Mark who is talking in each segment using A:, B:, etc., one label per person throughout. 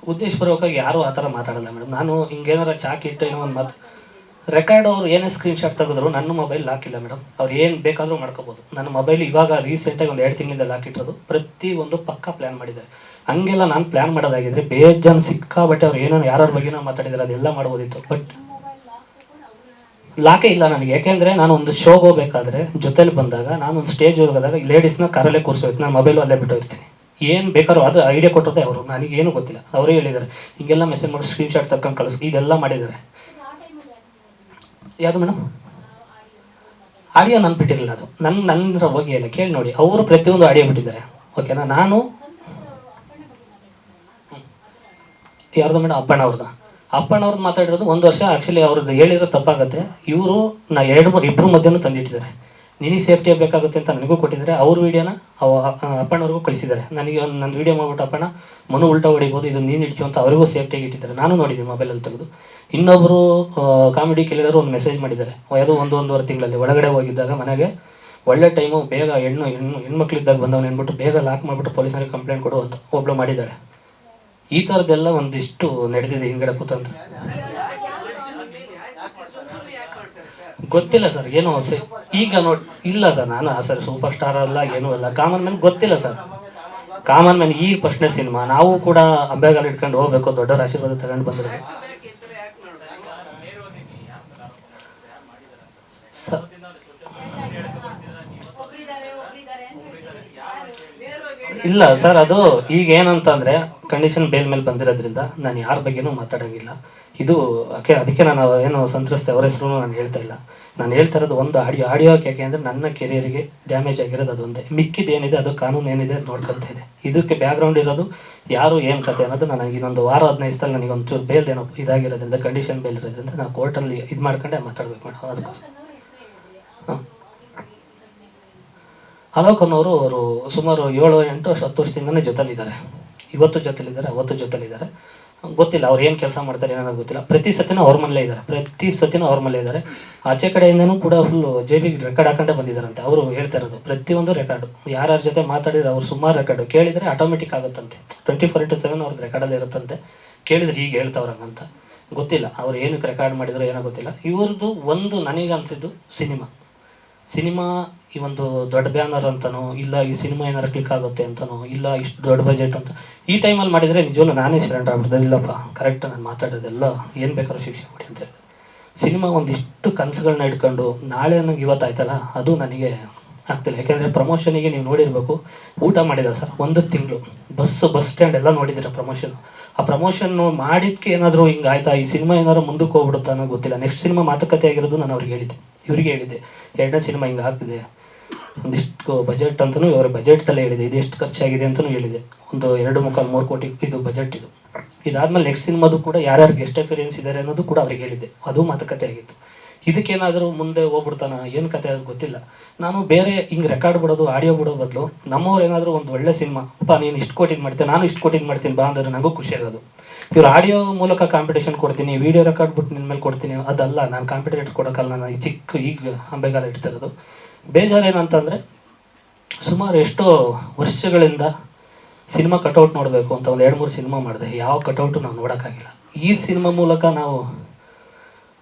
A: ಉದ್ದೇಶಪೂರ್ವಕವಾಗಿ ಯಾರೂ ಆ ಥರ ಮಾತಾಡಲ್ಲ ಮೇಡಮ್. ನಾನು ಹಿಂಗೇನಾರ ಚಾಕಿಟ್ಟು ಏನೋ ಒಂದು ಮಾತು ರೆಕಾರ್ಡ್ ಅವ್ರು ಏನೇ ಸ್ಕ್ರೀನ್ಶಾಟ್ ತೆಗೆದ್ರು ನನ್ನ ಮೊಬೈಲ್ ಲಾಕಿಲ್ಲ ಮೇಡಮ್. ಅವ್ರು ಏನು ಬೇಕಾದರೂ ಮಾಡ್ಕೋಬೋದು. ನನ್ನ ಮೊಬೈಲ್ ಇವಾಗ ರೀಸೆಂಟಾಗಿ ಒಂದು 2 ತಿಂಗಳಿಂದ ಲಾಕಿಟ್ಟೋದು. ಪ್ರತಿಯೊಂದು ಪಕ್ಕ ಪ್ಲ್ಯಾನ್ ಮಾಡಿದ್ದಾರೆ. ಹಂಗೆಲ್ಲ ನಾನು ಪ್ಲ್ಯಾನ್ ಮಾಡೋದಾಗಿದ್ರೆ ಬೇಜಾನ್ ಸಿಕ್ಕಾಬಟ್ಟೆ ಅವ್ರು ಏನೋ ಯಾರ್ಯಾರ ಬಗ್ಗೆನೋ ಮಾತಾಡಿದ್ದಾರೆ, ಅದೆಲ್ಲ ಮಾಡ್ಬೋದಿತ್ತು. ಬಟ್ ಲಾಕೇ ಇಲ್ಲ ನನಗೆ. ಯಾಕೆಂದರೆ ನಾನು ಒಂದು ಶೋಗೆ ಹೋಗ್ಬೇಕಾದ್ರೆ ಜೊತೆಲಿ ಬಂದಾಗ ನಾನು ಒಂದು ಸ್ಟೇಜ್ ಹೋಗೋದಾಗ ಲೇಡೀಸ್ನ ಕಾರಲ್ಲೇ ಕೂರಿಸೋಯ್ತು, ನಾನು ಮೊಬೈಲು ಅಲ್ಲೇ ಬಿಟ್ಟೋಗಿರ್ತೀನಿ. ಏನು ಬೇಕಾದ್ರೂ ಅದು ಐಡಿಯಾ ಕೊಟ್ಟೋದೆ ಅವರು, ನನಗೇನು ಗೊತ್ತಿಲ್ಲ. ಅವರೇ ಹೇಳಿದ್ದಾರೆ ಹಿಂಗೆಲ್ಲ ಮೆಸೇಜ್ ಮಾಡಿ ಸ್ಕ್ರೀನ್ಶಾಟ್ ತಗೊಂಡು ಕಳಿಸ್, ಇದೆಲ್ಲ ಮಾಡಿದ್ದಾರೆ. ಯಾವುದು ಮೇಡಮ್? ಆಡಿಯೋ ನಾನು ಬಿಟ್ಟಿರಲಿಲ್ಲ. ಅದು ನನ್ನ ಬಗ್ಗೆ ಇಲ್ಲ, ಕೇಳಿ ನೋಡಿ. ಅವರು ಪ್ರತಿಯೊಂದು ಆಡಿಯೋ ಬಿಟ್ಟಿದ್ದಾರೆ. ಓಕೆನಾ? ನಾನು ಯಾರ್ದು ಮೇಡಮ್? ಅಪ್ಪಣ್ಣವ್ರದ್ದು. ಅಪ್ಪಣ್ಣವ್ರದ್ದು ಮಾತಾಡಿರೋದು 1 ವರ್ಷ. ಆ್ಯಕ್ಚುಲಿ ಅವ್ರದ್ದು ಹೇಳಿರೋ ತಪ್ಪಾಗುತ್ತೆ. ಇವರು ಇಬ್ಬರು ಮಧ್ಯನೂ ತಂದಿಟ್ಟಿದ್ದಾರೆ. ನಿನಗೆ ಸೇಫ್ಟಿ ಬೇಕಾಗುತ್ತೆ ಅಂತ ನನಗೂ ಕೊಟ್ಟಿದ್ದಾರೆ. ಅವ್ರ ವೀಡಿಯೋನ ಅಪ್ಪಣ್ಣವ್ರಿಗೂ ಕಳಿಸಿದ್ದಾರೆ. ನನಗೆ ನನ್ನ ವೀಡಿಯೋ ಮಾಡ್ಬಿಟ್ಟು ಅಪ್ಪಣ್ಣ ಮನು ಉಲ್ಟಾ ಹೊಡಿಬೋದು, ಇದು ನೀನು ಇಟ್ಕೊ ಅಂತ ಅವರಿಗೂ ಸೇಫ್ಟಿಯಾಗಿ ಇಟ್ಟಿದ್ದಾರೆ. ನಾನು ನೋಡಿದ್ದೀನಿ ಮೊಬೈಲಲ್ಲಿ ತೆಗೆದು. ಇನ್ನೊಬ್ಬರು ಕಾಮಿಡಿ ಕಿಲ್ಲರು ಒಂದು ಮೆಸೇಜ್ ಮಾಡಿದ್ದಾರೆ. ಅದು 1-1.5 ತಿಂಗಳಲ್ಲಿ ಒಳಗಡೆ ಹೋಗಿದ್ದಾಗ ಮನೆಗೆ ಒಳ್ಳೆ ಟೈಮು, ಬೇಗ ಹೆಣ್ಮಕ್ಳಿದ್ದಾಗ ಬಂದವನು ಅಂದ್ಬಿಟ್ಟು ಬೇಗ ಲಾಕ್ ಮಾಡಿಬಿಟ್ಟು ಪೊಲೀಸರಿಗೆ ಕಂಪ್ಲೇಂಟ್ ಕೊಡು ಅಂತ ಒಬ್ಳು ಮಾಡಿದ್ದಾಳೆ. ಈ ಥರದ್ದೆಲ್ಲ ಒಂದಿಷ್ಟು ನಡೆದಿದೆ ಹಿಂಗಡೆ ಕೂತಂದ್ರೆ. ಗೊತ್ತಿಲ್ಲ ಸರ್, ಏನೋ ಈಗ ನೋಡಿ. ಇಲ್ಲ ಸರ್, ನಾನು ಸರ್ ಸೂಪರ್ ಸ್ಟಾರ್ ಅಲ್ಲ, ಏನೂ ಅಲ್ಲ, ಕಾಮನ್ ಮ್ಯಾನ್. ಗೊತ್ತಿಲ್ಲ ಸರ್, ಕಾಮನ್ ಮ್ಯಾನ್. ಈಗ ಫಸ್ಟ್ನೇ ಸಿನಿಮಾ. ನಾವು ಕೂಡ ಅಂಬೆಗಾಲು ಇಟ್ಕೊಂಡು ಹೋಗ್ಬೇಕು, ದೊಡ್ಡವರ ಆಶೀರ್ವಾದ ತಗೊಂಡು ಬಂದ್ರೆ ಸರ್. ಇಲ್ಲ ಸರ್, ಅದು ಈಗ ಏನಂತಂದರೆ ಕಂಡೀಷನ್ ಬೇಲ್ ಮೇಲೆ ಬಂದಿರೋದ್ರಿಂದ ನಾನು ಯಾರ ಬಗ್ಗೆನೂ ಮಾತಾಡೋಂಗಿಲ್ಲ. ಇದು ಅದಕ್ಕೆ ನಾನು ಏನು ಸಂತ್ರಸ್ತೆ ಅವರ ಹೆಸರು ನಾನು ಹೇಳ್ತಾ ಇಲ್ಲ. ನಾನು ಹೇಳ್ತಾ ಇರೋದು ಒಂದು ಆಡಿಯೋಕ್ಕೆ. ಯಾಕೆ ಅಂದರೆ ನನ್ನ ಕೆರಿಯರಿಗೆ ಡ್ಯಾಮೇಜ್ ಆಗಿರೋದು ಅದೊಂದೇ. ಮಿಕ್ಕಿದೇನಿದೆ ಅದು ಕಾನೂನು ಏನಿದೆ ನೋಡ್ಕೊತಾ ಇದೆ. ಇದಕ್ಕೆ ಬ್ಯಾಕ್ಗ್ರೌಂಡ್ ಇರೋದು ಯಾರು ಏನು ಕತೆ ಅನ್ನೋದು ನನಗೆ ಇನ್ನೊಂದು ವಾರ 15 ದಿವಸದಲ್ಲಿ ನನಗೆ ಒಂಚೂರು ಬೇಲ್ ಏನೋ ಇದಾಗಿರೋದ್ರಿಂದ, ಕಂಡೀಷನ್ ಬೇಲ್ ಇರೋದ್ರಿಂದ ನಾನು ಕೋರ್ಟಲ್ಲಿ ಇದು ಮಾಡ್ಕೊಂಡೆ ಮಾತಾಡ್ಬೇಕು ಮೇಡಮ್. ಅದಕ್ಕೋಸ್ಕರ ಹಾಂ, ಅಲೋಕನವರು ಅವರು ಸುಮಾರು 7, 8, 10 ವರ್ಷದಿಂದನೇ ಜೊತೆಲಿದ್ದಾರೆ. ಇವತ್ತು ಜೊತೆಲಿದ್ದಾರೆ, ಅವತ್ತು ಜೊತೆಲಿದ್ದಾರೆ. ಗೊತ್ತಿಲ್ಲ ಅವ್ರು ಏನು ಕೆಲಸ ಮಾಡ್ತಾರೆ ಏನೋ ಗೊತ್ತಿಲ್ಲ. ಪ್ರತಿ ಸತಿನೂ ಅವ್ರ ಮನೇಲೇ ಇದ್ದಾರೆ, ಪ್ರತಿ ಸತಿನೂ ಅವ್ರ ಮನೇಲೇ ಇದ್ದಾರೆ. ಆಚೆ ಕಡೆಯಿಂದನೂ ಕೂಡ ಫುಲ್ಲು ಜೇಬಿಗೆ ರೆಕಾರ್ಡ್ ಹಾಕೊಂಡೇ ಬಂದಿದ್ದಾರಂತೆ. ಅವರು ಹೇಳ್ತಾ ಇರೋದು ಪ್ರತಿಯೊಂದು ರೆಕಾರ್ಡು, ಯಾರ್ಯಾರ ಜೊತೆ ಮಾತಾಡಿದ್ರೆ ಅವ್ರು ಸುಮಾರು ರೆಕಾರ್ಡು ಕೇಳಿದರೆ ಆಟೋಮೆಟಿಕ್ ಆಗುತ್ತಂತೆ. 24/7 ಅವ್ರದ್ದು ರೆಕಾರ್ಡಲ್ಲಿ ಇರುತ್ತಂತೆ. ಕೇಳಿದ್ರೆ ಈಗ ಹೇಳ್ತಾವ್ರಂಗಂತ. ಗೊತ್ತಿಲ್ಲ ಅವ್ರು ಏನಕ್ಕೆ ರೆಕಾರ್ಡ್ ಮಾಡಿದ್ರು ಏನೋ ಗೊತ್ತಿಲ್ಲ. ಇವ್ರದ್ದು ಒಂದು ನನಗೆ ಅನಿಸಿದ್ದು ಸಿನಿಮಾ ಈ ಒಂದು ದೊಡ್ಡ ಬ್ಯಾನರ್ ಅಂತನೋ, ಇಲ್ಲ ಈ ಸಿನಿಮಾ ಏನಾರು ಕ್ಲಿಕ್ ಆಗುತ್ತೆ ಅಂತನೋ, ಇಲ್ಲ ಇಷ್ಟು ದೊಡ್ಡ ಬಜೆಟ್ ಅಂತ ಈ ಟೈಮಲ್ಲಿ ಮಾಡಿದರೆ ನಿಜವಲ್ಲೂ ನಾನೇ ಸರೆಂಡರ್ ಆಗ್ಬಿಡ್ದೆ. ಇಲ್ಲಪ್ಪ ಕರೆಕ್ಟ್ ನಾನು ಮಾತಾಡೋದೆಲ್ಲ ಏನು ಬೇಕಾದ್ರೂ ಶಿಕ್ಷೆ ಕೊಡಿ ಅಂತ ಹೇಳಿದೆ. ಸಿನಿಮಾ ಒಂದಿಷ್ಟು ಕನಸುಗಳನ್ನ ಇಟ್ಕೊಂಡು ನಾಳೆ ನನಗೆ ಇವತ್ತಾಯ್ತಲ್ಲ, ಅದು ನನಗೆ ಆಗ್ತಿಲ್ಲ. ಯಾಕೆಂದರೆ ಪ್ರಮೋಷನಿಗೆ ನೀವು ನೋಡಿರಬೇಕು, ಊಟ ಮಾಡಿದ ಸರ್ 1 ತಿಂಗಳು ಬಸ್ ಸ್ಟ್ಯಾಂಡ್ ಎಲ್ಲ ನೋಡಿದ್ದೀರ ಪ್ರಮೋಷನ್. ಆ ಪ್ರಮೋಷನ್ನು ಮಾಡಿದ್ದಕ್ಕೆ ಏನಾದರೂ ಹಿಂಗೆ ಆಯ್ತಾ, ಈ ಸಿನಿಮಾ ಏನಾದರೂ ಮುಂದಕ್ಕೆ ಹೋಗ್ಬಿಡುತ್ತಾ ಅನ್ನೋ ಗೊತ್ತಿಲ್ಲ. ನೆಕ್ಸ್ಟ್ ಸಿನಿಮಾ ಮಾತುಕತೆ ಆಗಿರೋದು ನಾನು ಅವ್ರಿಗೆ ಹೇಳಿದ್ದೆ, ಇವರಿಗೆ ಹೇಳಿದ್ದೆ 2ನೇ ಸಿನಿಮಾ ಹಿಂಗೆ ಆಗ್ತಿದೆ, ಒಂದಿಷ್ಟು ಬಜೆಟ್ ಅಂತಲೂ ಇವ್ರ ಬಜೆಟ್ದಲ್ಲೇ ಹೇಳಿದೆ, ಇದು ಎಷ್ಟು ಖರ್ಚಾಗಿದೆ ಅಂತಲೂ ಹೇಳಿದೆ. ಒಂದು 2.25-3 ಕೋಟಿ ಇದು ಬಜೆಟ್ ಇದು. ಇದಾದಮೇಲೆ ನೆಕ್ಸ್ಟ್ ಸಿನಿಮಾದು ಕೂಡ ಯಾರ್ಯಾರು ಗೆಸ್ಟ್ ಅಪಿಯರೆನ್ಸ್ ಇದ್ದಾರೆ ಅನ್ನೋದು ಕೂಡ ಅವ್ರಿಗೆ ಹೇಳಿದ್ದೆ. ಅದು ಮಾತುಕತೆ ಆಗಿತ್ತು. ಇದಕ್ಕೇನಾದರೂ ಮುಂದೆ ಹೋಗ್ಬಿಡ್ತಾನ ಏನು ಕತೆ ಅದು ಗೊತ್ತಿಲ್ಲ. ನಾನು ಬೇರೆ ಹಿಂಗೆ ರೆಕಾರ್ಡ್ ಬಿಡೋದು, ಆಡಿಯೋ ಬಿಡೋ ಬದಲು ನಮ್ಮವ್ರು ಏನಾದರೂ ಒಂದು ಒಳ್ಳೆ ಸಿನಿಮಾ, ಅಪ್ಪ ನೀನು ಇಷ್ಟು ಕೋಟಿದ್ದು ಮಾಡ್ತೀನಿ, ನಾನು ಇಷ್ಟು ಕೋಟಿದ್ದು ಮಾಡ್ತೀನಿ ಬಾ ಅಂದರೆ ನನಗೂ ಖುಷಿ ಆಗೋದು. ಇವ್ರು ಆಡಿಯೋ ಮೂಲಕ ಕಾಂಪಿಟೇಷನ್ ಕೊಡ್ತೀನಿ, ವೀಡಿಯೋ ರೆಕಾರ್ಡ್ ಬಿಟ್ಟು ನಿನ್ನ ಮೇಲೆ ಕೊಡ್ತೀನಿ, ಅದಲ್ಲ. ನಾನು ಕಾಂಪಿಟೇಟರ್ ಕೊಡೋಕ್ಕಲ್ಲ. ನಾನು ಈಗ ಅಂಬೆಗಾಲ ಇಡ್ತಿರೋದು. ಬೇಜಾರು ಏನಂತಂದರೆ ಸುಮಾರು ಎಷ್ಟೋ ವರ್ಷಗಳಿಂದ ಸಿನಿಮಾ ಕಟೌಟ್ ನೋಡಬೇಕು ಅಂತ ಒಂದು 2-3 ಸಿನಿಮಾ ಮಾಡಿದೆ. ಯಾವ ಕಟೌಟು ನಾವು ನೋಡೋಕ್ಕಾಗಿಲ್ಲ. ಈ ಸಿನಿಮಾ ಮೂಲಕ ನಾವು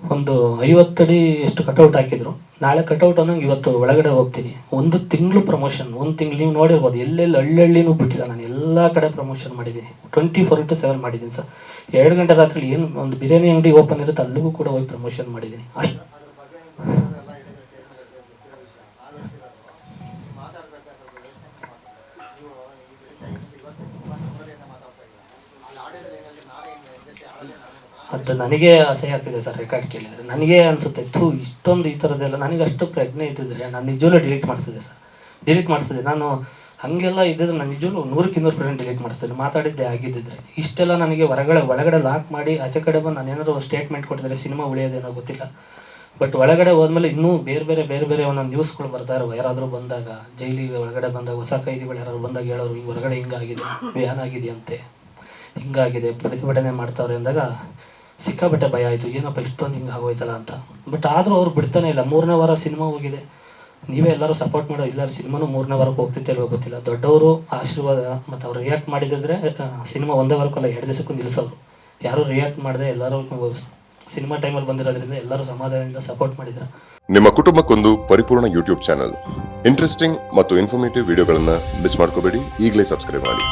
A: ಒಂದು 50 ಅಡಿ ಎಷ್ಟು ಕಟೌಟ್ ಹಾಕಿದ್ರು. ನಾಳೆ ಕಟೌಟ್ ಅನ್ನೋಂಗೆ ಇವತ್ತು ಒಳಗಡೆ ಹೋಗ್ತೀನಿ. 1 ತಿಂಗಳು ಪ್ರಮೋಷನ್, 1 ತಿಂಗಳು ನೀವು ನೋಡಿರ್ಬೋದು. ಎಲ್ಲೆಲ್ಲಿ ಹಳ್ಳಿನೂ ಬಿಟ್ಟಿಲ್ಲ, ನಾನು ಎಲ್ಲ ಕಡೆ ಪ್ರಮೋಷನ್ ಮಾಡಿದ್ದೀನಿ. 24/7 ಮಾಡಿದ್ದೀನಿ ಸರ್. 2 ಗಂಟೆ ರಾತ್ರಿ ಏನು ಒಂದು ಬಿರಿಯಾನಿ ಅಂಗಡಿ ಓಪನ್ ಇರುತ್ತೆ ಅಲ್ಲಿಗೂ ಕೂಡ ಹೋಗಿ ಪ್ರಮೋಷನ್ ಮಾಡಿದ್ದೀನಿ. ಅಷ್ಟು ಅದು ನನಗೆ ಅಸಹ್ಯ ಆಗ್ತಿದೆ ಸರ್. ರೆಕಾರ್ಡ್ ಕೇಳಿದರೆ ನನಗೆ ಅನಿಸುತ್ತೆ, ಇಷ್ಟೊಂದು ಈ ಥರದ್ದೆಲ್ಲ ನನಗೆ ಅಷ್ಟು ಪ್ರಜ್ಞೆ ಇದ್ದಿದ್ರೆ ನಾನು ನಿಜವಲ್ಲೂ ಡಿಲೀಟ್ ಮಾಡಿಸಿದೆ ಸರ್. ಡಿಲೀಟ್ ಮಾಡಿಸಿದೆ ನಾನು. ಹಾಗೆಲ್ಲ ಇದ್ದಿದ್ರೆ ನಾನು ನಿಜವಲ್ಲೂ 100% ಡಿಲೀಟ್ ಮಾಡಿಸ್ತೀನಿ, ಮಾತಾಡಿದ್ದೆ ಆಗಿದ್ದಿದ್ರೆ. ಇಷ್ಟೆಲ್ಲ ನನಗೆ ಒಳಗಡೆ ಲಾಕ್ ಮಾಡಿ ಆಚೆ ಕಡೆ ಬಂದು ನಾನು ಏನಾದರೂ ಸ್ಟೇಟ್ಮೆಂಟ್ ಕೊಟ್ಟಿದ್ರೆ ಸಿನಿಮಾ ಉಳಿಯೋದೇನೋ ಗೊತ್ತಿಲ್ಲ. ಬಟ್ ಒಳಗಡೆ ಹೋದ್ಮೇಲೆ ಇನ್ನೂ ಬೇರೆ ಒಂದೊಂದು ನ್ಯೂಸ್ಗಳು ಬರ್ತಾ ಇರೋ, ಯಾರಾದರೂ ಬಂದಾಗ ಜೈಲಿಗೆ ಒಳಗಡೆ ಬಂದಾಗ, ಹೊಸ ಕೈದಿಗಳು ಯಾರಾದ್ರು ಬಂದಾಗ ಹೇಳೋರು, ಹಿಂಗೆ ಹೊರಗಡೆ ಹಿಂಗಾಗಿದೆ, ಬ್ಯಾನ್ ಆಗಿದೆಯಂತೆ, ಹಿಂಗಾಗಿದೆ, ಪ್ರತಿಭಟನೆ ಮಾಡ್ತಾವ್ರೆ ಅಂದಾಗ ಸಿಕ್ಕಾಬಟ್ಟೆ ಭಯ ಆಯಿತು. ಏನಪ್ಪ ಇಷ್ಟೊಂದು ಹಿಂಗೆ ಆಗೋಯ್ತಲ್ಲ ಅಂತ. ಬಟ್ ಆದರೂ ಅವ್ರು ಬಿಡ್ತಾನೆ ಇಲ್ಲ. 3ನೇ ವಾರ ಸಿನಿಮಾ ಹೋಗಿದೆ. ನೀವೇ ಎಲ್ಲರೂ ಸಪೋರ್ಟ್ ಮಾಡೋ ಎಲ್ಲರೂ ಸಿನಿಮಾನು 3ನೇ ವಾರಕ್ಕೆ ಹೋಗ್ತಿತ್ತು ಇಲ್ವೋ ಗೊತ್ತಿಲ್ಲ. ದೊಡ್ಡವರು ಆಶೀರ್ವಾದ ಮತ್ತು ಅವ್ರು ರಿಯಾಕ್ಟ್ ಮಾಡಿದ್ರೆ ಸಿನಿಮಾ ಒಂದೇ ವಾರಕ್ಕಲ್ಲ 2 ದಿವಸಕ್ಕೂ ನಿಲ್ಲಿಸೋರು. ಯಾರೂ ರಿಯಾಕ್ಟ್ ಮಾಡದೆ ಎಲ್ಲರೂ ಸಿನಿಮಾ ಟೈಮಲ್ಲಿ ಬಂದಿರೋದ್ರಿಂದ ಎಲ್ಲರೂ ಸಮಾಧಾನದಿಂದ ಸಪೋರ್ಟ್ ಮಾಡಿದ್ರು.
B: ನಿಮ್ಮ ಕುಟುಂಬಕ್ಕೊಂದು ಪರಿಪೂರ್ಣ ಯೂಟ್ಯೂಬ್ ಚಾನಲ್. ಇಂಟ್ರೆಸ್ಟಿಂಗ್ ಮತ್ತು ಇನ್ಫಾರ್ಮೇಟಿವ್ ವಿಡಿಯೋಗಳನ್ನು ಮಿಸ್ ಮಾಡ್ಕೋಬೇಡಿ. ಈಗಲೇ ಸಬ್ಸ್ಕ್ರೈಬ್ ಮಾಡಿ.